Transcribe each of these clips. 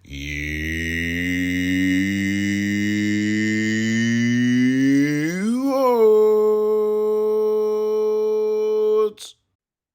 Youorns.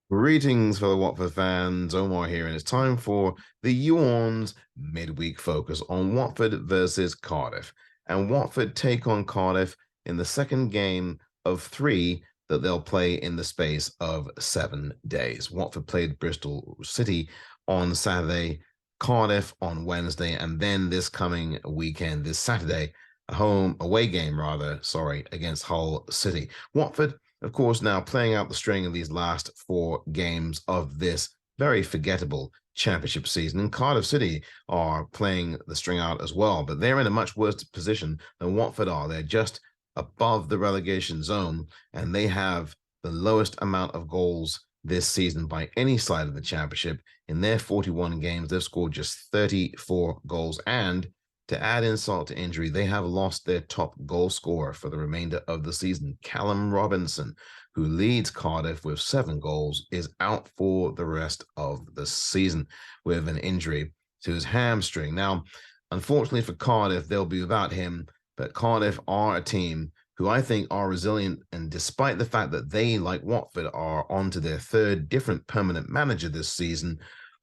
Greetings, fellow Watford fans. Omar here, and it's time for the Orns midweek focus on Watford versus Cardiff. And Watford take on Cardiff in the second game of 3 that they'll play in the space of 7 days. Watford played Bristol City on Saturday, Cardiff on Wednesday, and then this coming weekend, this Saturday, away game against Hull City. Watford, of course, now playing out the string of these last 4 games of this very forgettable championship season. And Cardiff City are playing the string out as well, but they're in a much worse position than Watford are. They're just above the relegation zone, and they have the lowest amount of goals this season by any side of the championship. In their 41 games, they've scored just 34 goals. And to add insult to injury, they have lost their top goal scorer for the remainder of the season. Callum Robinson, who leads Cardiff with 7 goals, is out for the rest of the season with an injury to his hamstring. Now, unfortunately for Cardiff, they'll be without him, but Cardiff are a team who I think are resilient, and despite the fact that they, like Watford, are onto their 3rd different permanent manager this season,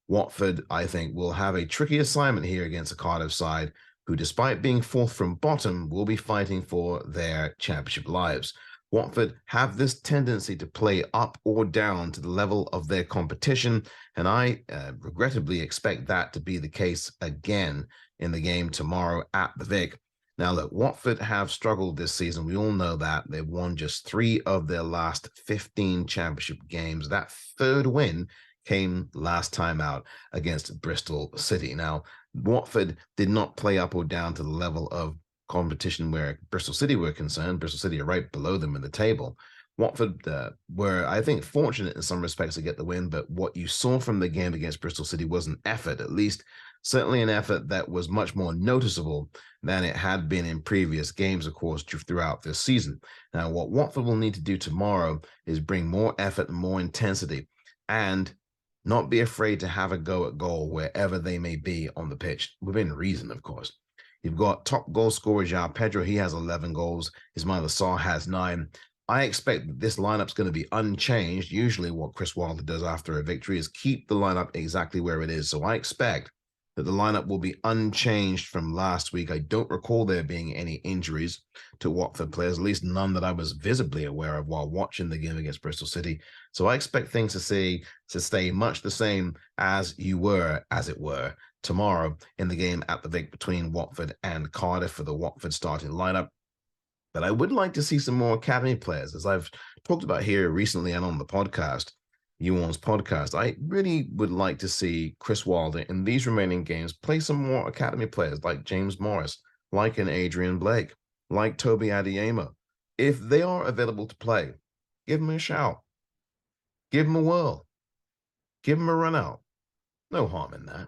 Watford, I think, will have a tricky assignment here against a Cardiff side who, despite being 4th from bottom, will be fighting for their championship lives. Watford have this tendency to play up or down to the level of their competition, and I regrettably expect that to be the case again in the game tomorrow at the Vic. Now, look, Watford have struggled this season. We all know that. They've won just 3 of their last 15 championship games. That 3rd win came last time out against Bristol City. Now, Watford did not play up or down to the level of competition where Bristol City were concerned. Bristol City are right below them in the table. Watford were, I think, fortunate in some respects to get the win, but what you saw from the game against Bristol City was an effort, at least certainly an effort that was much more noticeable than it had been in previous games, of course, throughout this season. Now, what Watford will need to do tomorrow is bring more effort and more intensity, and not be afraid to have a go at goal wherever they may be on the pitch, within reason, of course. You've got top goal scorer João Pedro. He has 11 goals. Ismaila Sarr has 9. I expect that this lineup's going to be unchanged. Usually what Chris Wilder does after a victory is keep the lineup exactly where it is. So I expect that the lineup will be unchanged from last week. I don't recall there being any injuries to Watford players, at least none that I was visibly aware of while watching the game against Bristol City. So I expect things to stay much the same as it were, tomorrow in the game at the Vic between Watford and Cardiff for the Watford starting lineup. But I would like to see some more academy players, as I've talked about here recently and on the podcast, youorns podcast. I really would like to see Chris Wilder in these remaining games play some more academy players like James Morris, like an Adrian Blake, like Toby Adeyemo. If they are available to play, give them a shout. Give them a whirl. Give them a run out. No harm in that.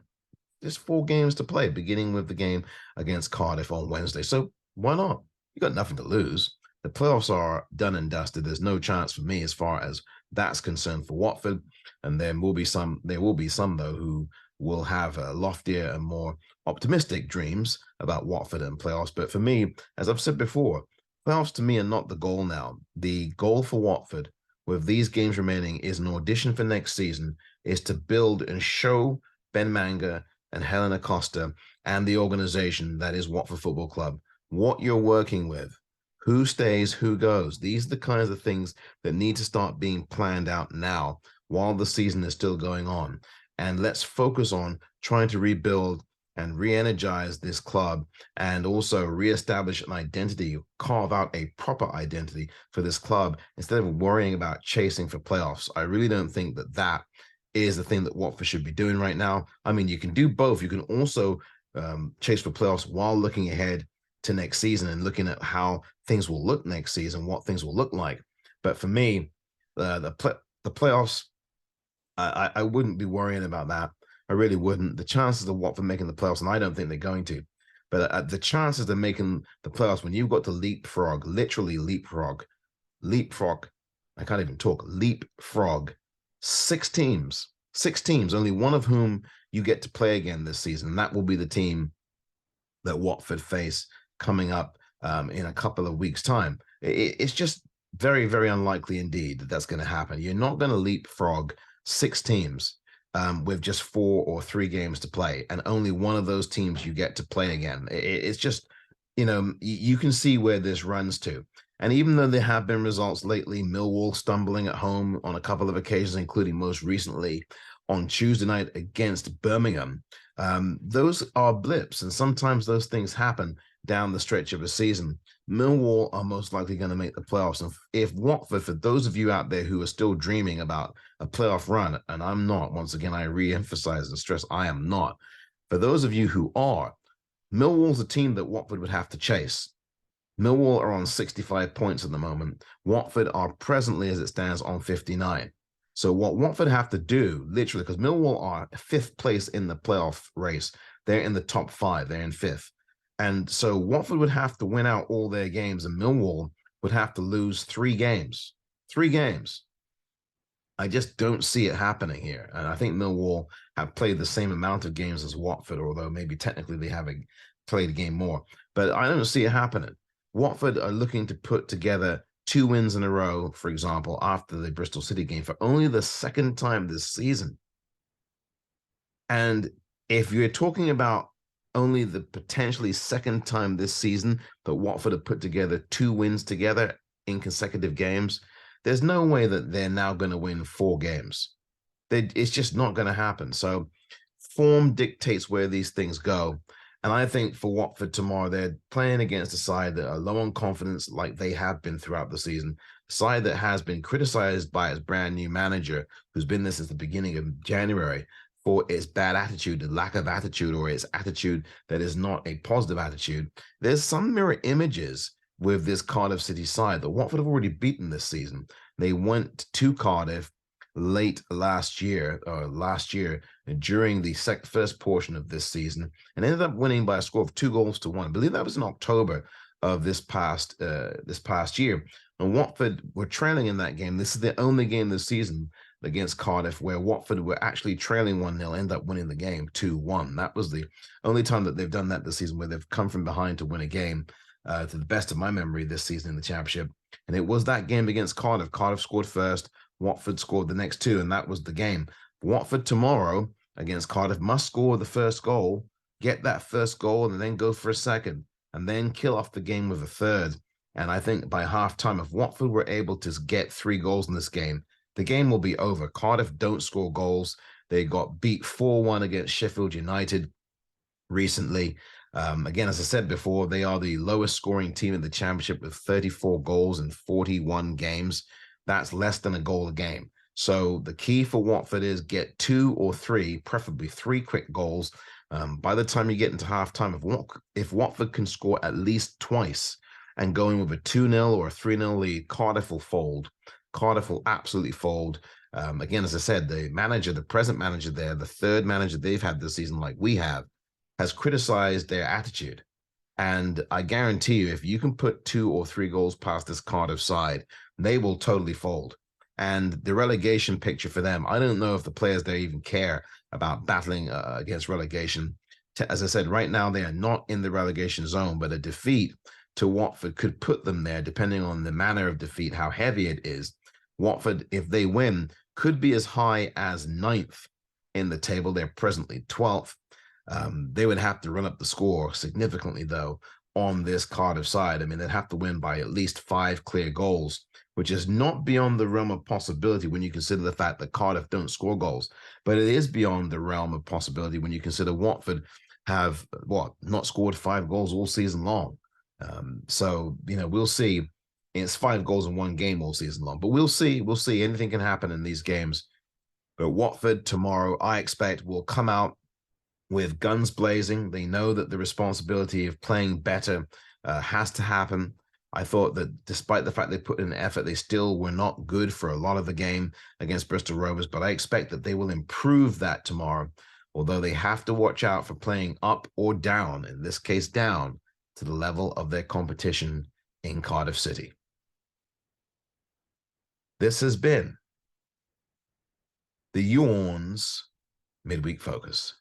There's 4 games to play, beginning with the game against Cardiff on Wednesday. So why not? You got nothing to lose. The playoffs are done and dusted. There's no chance for me as far as that's concerned for Watford. And there will be some though who will have loftier and more optimistic dreams about Watford and playoffs. But for me, as I've said before, playoffs to me are not the goal now. The goal for Watford, with these games remaining, is an audition for next season, is to build and show Ben Manga and Helen Acosta and the organization that is Watford Football Club what you're working with, who stays, who goes. These are the kinds of things that need to start being planned out now while the season is still going on. And let's focus on trying to rebuild and re-energize this club, and also reestablish an identity, carve out a proper identity for this club instead of worrying about chasing for playoffs. I really don't think that that is the thing that Watford should be doing right now. I mean, you can do both. You can also chase for playoffs while looking ahead to next season and looking at how things will look next season, what things will look like. But for me, the playoffs, I wouldn't be worrying about that. I really wouldn't. The chances of Watford making the playoffs, and I don't think they're going to, but the chances of making the playoffs when you've got to leapfrog, literally leapfrog, I can't even talk, leapfrog 6 teams, only one of whom you get to play again this season. That will be the team that Watford face coming up in a couple of weeks' time. It's just very, very unlikely indeed that that's going to happen. You're not going to leapfrog 6 teams with just 4 or 3 games to play, and only one of those teams you get to play again. It's just, you can see where this runs to. And even though there have been results lately, Millwall stumbling at home on a couple of occasions, including most recently on Tuesday night against Birmingham, those are blips, and sometimes those things happen down the stretch of a season. Millwall are most likely going to make the playoffs. And if Watford, for those of you out there who are still dreaming about a playoff run, and I'm not, once again, I re-emphasize and stress, I am not. For those of you who are, Millwall's a team that Watford would have to chase. Millwall are on 65 points at the moment. Watford are presently, as it stands, on 59. So what Watford have to do, literally, because Millwall are 5th place in the playoff race. They're in the top 5. They're in 5th. And so Watford would have to win out all their games, and Millwall would have to lose 3 games. 3 games. I just don't see it happening here. And I think Millwall have played the same amount of games as Watford, although maybe technically they haven't played a game more. But I don't see it happening. Watford are looking to put together 2 wins in a row, for example, after the Bristol City game for only the 2nd time this season. And if you're talking about only the potentially 2nd time this season that Watford have put together 2 wins together in consecutive games, there's no way that they're now going to win 4 games. It's just not going to happen. So form dictates where these things go. And I think for Watford tomorrow, they're playing against a side that are low on confidence like they have been throughout the season. A side that has been criticized by its brand new manager, who's been there since the beginning of January, for its bad attitude, the lack of attitude, or its attitude that is not a positive attitude. There's some mirror images with this Cardiff City side that Watford have already beaten this season. They went to Cardiff late last year during the first portion of this season and ended up winning by a score of 2-1. I believe that was in October of this past year. And Watford were trailing in that game. This is the only game this season against Cardiff where Watford were actually trailing 1-0, end up winning the game 2-1. That was the only time that they've done that this season, where they've come from behind to win a game, to the best of my memory, this season in the Championship. And it was that game against Cardiff. Cardiff scored first, Watford scored the next 2, and that was the game. Watford tomorrow against Cardiff must score the first goal, get that first goal, and then go for a second, and then kill off the game with a third. And I think by halftime, if Watford were able to get 3 goals in this game, the game will be over. Cardiff don't score goals. They got beat 4-1 against Sheffield United recently. Again, as I said before, they are the lowest scoring team in the Championship with 34 goals in 41 games. That's less than a goal a game. So the key for Watford is get 2 or 3, preferably 3 quick goals. By the time you get into halftime, if Watford can score at least twice and go in with a 2-0 or a 3-0 lead, Cardiff will fold. Cardiff will absolutely fold. Again, as I said, the present manager there, the 3rd manager they've had this season, like we have, has criticized their attitude. And I guarantee you, if you can put 2 or 3 goals past this Cardiff side, they will totally fold. And the relegation picture for them, I don't know if the players there even care about battling against relegation. As I said, right now they are not in the relegation zone, but a defeat to Watford could put them there, depending on the manner of defeat, how heavy it is. Watford, if they win, could be as high as 9th in the table. They're presently 12th. They would have to run up the score significantly, though, on this Cardiff side. I mean, they'd have to win by at least 5 clear goals, which is not beyond the realm of possibility when you consider the fact that Cardiff don't score goals. But it is beyond the realm of possibility when you consider Watford have, not scored 5 goals all season long. So, we'll see. It's 5 goals in 1 game all season long. But we'll see. We'll see. Anything can happen in these games. But Watford tomorrow, I expect, will come out with guns blazing. They know that the responsibility of playing better has to happen. I thought that despite the fact they put in an effort, they still were not good for a lot of the game against Bristol Rovers, but I expect that they will improve that tomorrow, although they have to watch out for playing up or down, in this case down, to the level of their competition in Cardiff City. This has been the YouOrns Midweek Focus.